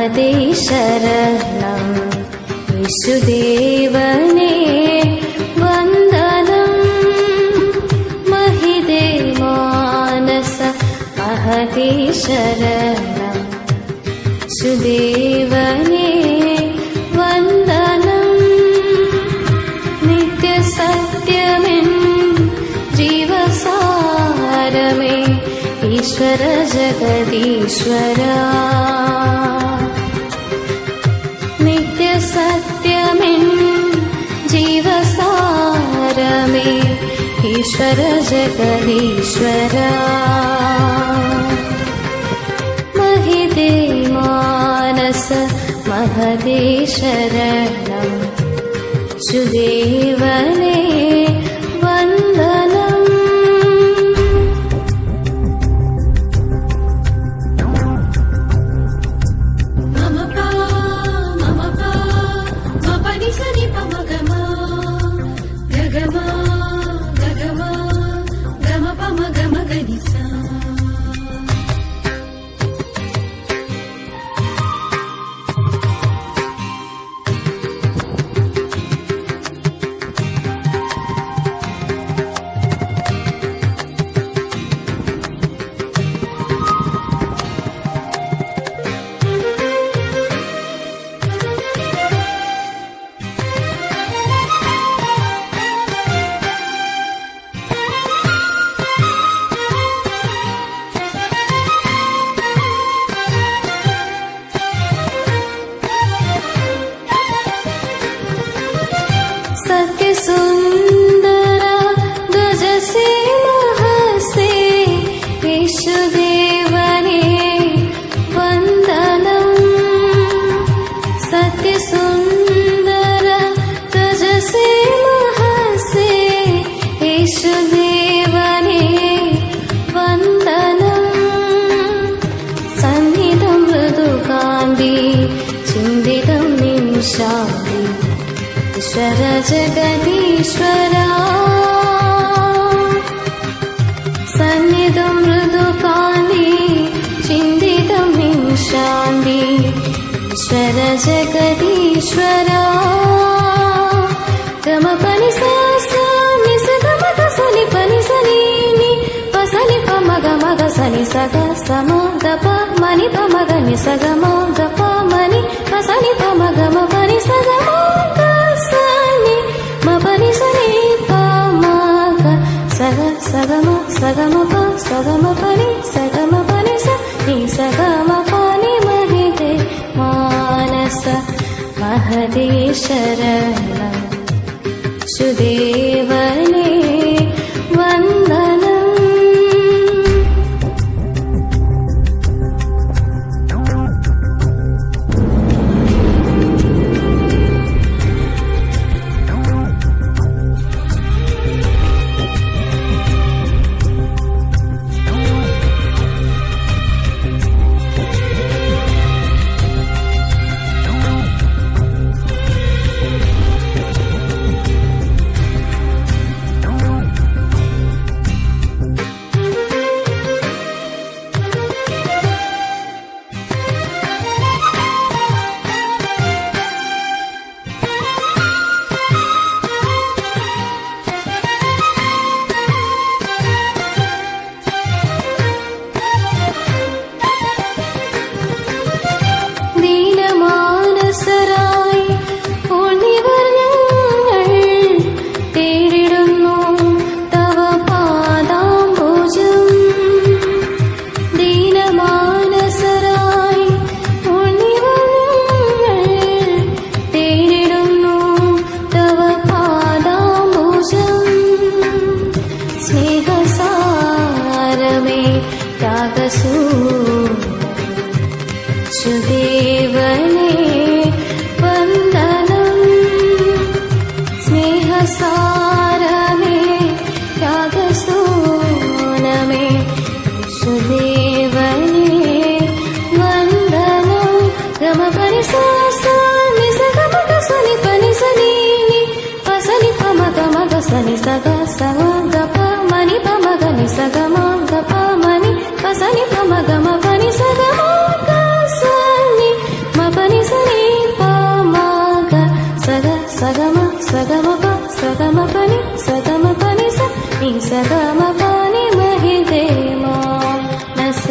महदे शरणं येशुदेवने वन्दनं महिदे मानस महदे शरणं येशुदेवने वन्दनं नित्यसत्यमेन् जीवसारमे ईश्वर जगदीश्वरा नित्यसत्यमेन् जीवसारमे ईश्वर जगदीश्वरा महिदे मानस महदे शरणं येशुदेवने वन्दनं ईश्वर जगदीश्वरा सन्निधं मृदुकान्ति चिन्तितं शान्ति ईश्वर जगदीश्वरा गमपनि सनि सगमगसनि पनि सनि नि पसनि पमगमगसनि सग सम गप मनि पमगनि सगम गप मनि पसनि पमगम पनि सगम मपनि सनि पमग सग सगम सगम प सगम पनि सगम पनि स नि सगम पनि महिदे मानस महदे शरणं येशुदेवने वन्दनं సగమ సగమ ప సగమ పని సగమ పని స ని సగమ పని మహిదేమా నస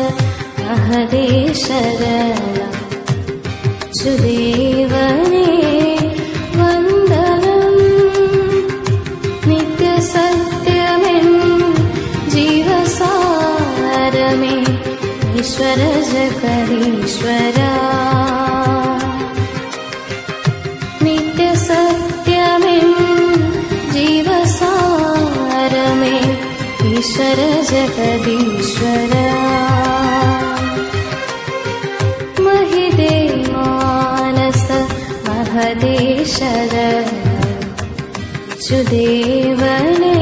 മഹദേശരണ സുദേവനേ വന്ദനം നിത്യസത്യമെൻ ജീവസാരമേ ഈശ്വര ജഗദീശ്വര നിത്യസത്യമെൻ ജീവസാരമേ ഈശ്വര ജഗദീശ്വര മഹിദേവാനസ മഹദേശര സുദേവനേ